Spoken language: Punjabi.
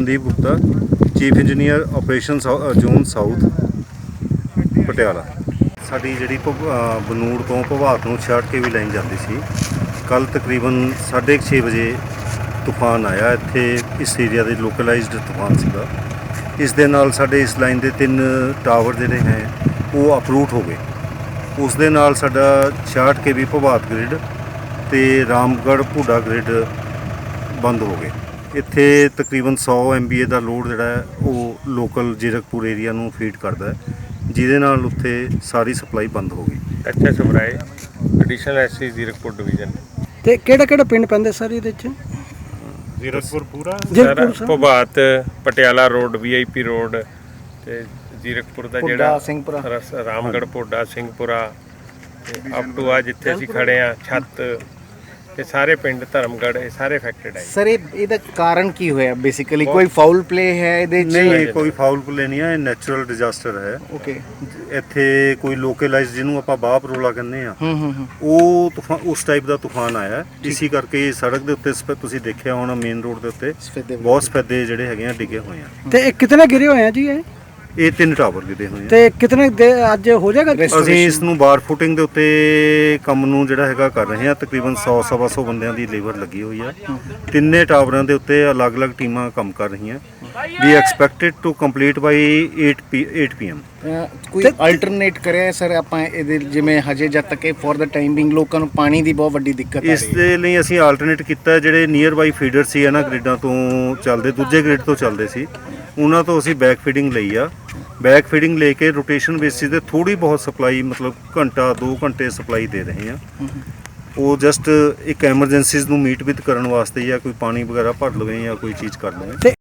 Sandeep Gupta, chief engineer operation zone south Patiala. ਸਾਡੀ ਜਿਹੜੀ ਬਨੂੜ ਤੋਂ ਭਵਾਤ ਨੂੰ 66 kV ਲਾਈਨ ਜਾਂਦੀ ਸੀ, ਕੱਲ੍ਹ ਤਕਰੀਬਨ 6:30 ਵਜੇ ਤੂਫਾਨ ਆਇਆ ਇੱਥੇ। ਇਸ ਏਰੀਆ ਦੇ ਲੋਕਲਾਈਜ਼ਡ ਤੂਫਾਨ ਸੀਗਾ। ਇਸ ਦੇ ਨਾਲ ਸਾਡੇ ਇਸ ਲਾਈਨ ਦੇ 3 ਟਾਵਰ ਜਿਹੜੇ ਹੈ ਉਹ ਅਪਰੂਟ ਹੋ ਗਏ। ਉਸ ਦੇ ਨਾਲ ਸਾਡਾ 66 kV ਭਵਾਤ ਗ੍ਰਿਡ ਤੇ ਰਾਮਗੜ੍ਹ ਭੂਡਾ ਗ੍ਰਿਡ ਬੰਦ ਹੋ ਗਏ। ਇੱਥੇ ਤਕਰੀਬਨ 100 MVA ਦਾ ਲੋਡ ਜਿਹੜਾ ਹੈ ਉਹ ਲੋਕਲ ਜ਼ੀਰਕਪੁਰ ਏਰੀਆ ਨੂੰ ਫੀਡ ਕਰਦਾ ਹੈ, ਜਿਹਦੇ ਨਾਲ ਉੱਥੇ ਸਾਰੀ ਸਪਲਾਈ ਬੰਦ ਹੋ ਗਈ। ਅੱਛਾ ਸਵਰਾਏ ਐਡੀਸ਼ਨਲ ਐਸਸੀ ਜ਼ੀਰਕਪੁਰ ਡਿਵੀਜ਼ਨ ਤੇ ਕਿਹੜਾ ਪਿੰਡ ਪੈਂਦਾ ਸਰ ਇਹਦੇ ਚ? ਜ਼ੀਰਕਪੁਰ ਪੂਰਾ ਭਵਾਤ ਪਟਿਆਲਾ ਰੋਡ VIP ਰੋਡ ਤੇ ਜ਼ੀਰਕਪੁਰ ਦਾ ਜਿਹੜਾ ਸਿੰਘਪੁਰਾ ਰਾਮਗੜ੍ਹ ਭੋਡਾ ਸਿੰਘਪੁਰਾ ਤੇ ਅਪ ਟੂ ਆ ਜਿੱਥੇ ਅਸੀਂ ਖੜੇ ਆ ਛੱਤ, ਇਹ ਸਾਰੇ ਪਿੰਡ ਧਰਮਗੜ੍ਹ ਇਹ ਸਾਰੇ ਅਫੈਕਟਡ ਹੈ। ਸਰ ਇਹਦਾ ਕਾਰਨ ਕੀ ਹੋਇਆ? ਬੇਸਿਕਲੀ ਕੋਈ ਫਾਊਲ ਪਲੇ ਹੈ ਇਹਦੇ ਚ? ਨਹੀਂ, ਕੋਈ ਫਾਊਲ ਪਲੇ ਨਹੀਂ ਹੈ, ਇਹ ਨੈਚੁਰਲ ਡਿਜ਼ਾਸਟਰ ਹੈ। ਓਕੇ, ਇੱਥੇ ਕੋਈ ਲੋਕਲਾਈਜ਼ ਜਿਹਨੂੰ ਆਪਾਂ ਬਾਹ ਪਰੋਲਾ ਕਹਿੰਦੇ ਆ, ਉਹ ਤੂਫਾਨ ਉਸ ਟਾਈਪ ਦਾ ਤੂਫਾਨ ਆਇਆ। ਇਸੇ ਕਰਕੇ ਸੜਕ ਦੇ ਉੱਤੇ ਤੁਸੀਂ ਦੇਖਿਆ ਹੋਣਾ ਮੇਨ ਰੋਡ ਦੇ ਉੱਤੇ ਬਹੁਤ ਸਫੈਦੇ ਜਿਹੜੇ ਹੈਗੇ ਆ ਡਿੱਗੇ ਹੋਏ ਆ। ਤੇ ਇਹ ਕਿਤਨੇ ਗਿਰੇ ਹੋਏ ਆ ਜੀ? ਇਹ 3 ਟਾਵਰ ਗਿਰੇ ਹੋਏ ਆ। ਤੇ ਕਿਤਨੇ ਅੱਜ ਹੋ ਜਾਏਗਾ? ਅਸੀਂ ਇਸ ਨੂੰ ਬਾਰ ਫੁਟਿੰਗ ਦੇ ਉੱਤੇ ਕੰਮ ਨੂੰ ਜਿਹੜਾ ਹੈਗਾ ਕਰ ਰਹੇ ਹਾਂ। ਤਕਰੀਬਨ 100-125 ਬੰਦਿਆਂ ਦੀ ਲੇਬਰ ਲੱਗੀ ਹੋਈ ਆ। ਤਿੰਨੇ ਟਾਵਰਾਂ ਦੇ ਉੱਤੇ ਅਲੱਗ-ਅਲੱਗ ਟੀਮਾਂ ਕੰਮ ਕਰ ਰਹੀਆਂ। We expected to complete by 8 PM। ਕੋਈ ਅਲਟਰਨੇਟ ਕਰਿਆ ਸਰ ਆਪਾਂ ਇਹਦੇ, ਜਿਵੇਂ ਹਜੇ ਜਦ ਤੱਕ ਫॉर द ਟਾਈਮ ਬਿੰਗ ਲੋਕਾਂ ਨੂੰ ਪਾਣੀ ਦੀ ਬਹੁਤ ਵੱਡੀ ਦਿੱਕਤ ਆ ਰਹੀ ਹੈ? ਇਸ ਦੇ ਲਈ ਅਸੀਂ ਆਲਟਰਨੇਟ ਕੀਤਾ, ਜਿਹੜੇ ਨੀਅਰ ਬਾਈ ਫੀਡਰ ਸੀ ਇਹਨਾਂ ਗ੍ਰਿਡਾਂ ਤੋਂ ਚੱਲਦੇ, ਦੂਜੇ ਗ੍ਰਿਡ ਤੋਂ ਚੱਲਦੇ ਸੀ, ਉਹਨਾਂ ਤੋਂ ਅਸੀਂ ਬੈਕ ਫੀਡਿੰਗ ਲਈ ਆ। ਬੈਕ ਫੀਡਿੰਗ ਲੈ ਕੇ ਰੋਟੇਸ਼ਨ ਬੇਸਿਸ ਤੇ ਥੋੜੀ ਬਹੁਤ ਸਪਲਾਈ, ਮਤਲਬ ਘੰਟਾ 2 ਘੰਟੇ ਸਪਲਾਈ ਦੇ ਰਹੇ ਆ। ਉਹ ਜਸਟ ਇੱਕ ਐਮਰਜੈਂਸੀਜ਼ ਨੂੰ ਮੀਟ ਵਿਦ ਕਰਨ ਵਾਸਤੇ, ਜਾਂ ਕੋਈ ਪਾਣੀ ਵਗੈਰਾ ਭਰ ਲਵੇ ਜਾਂ ਕੋਈ ਚੀਜ਼ ਕਰ ਲਵੇ। ਤੇ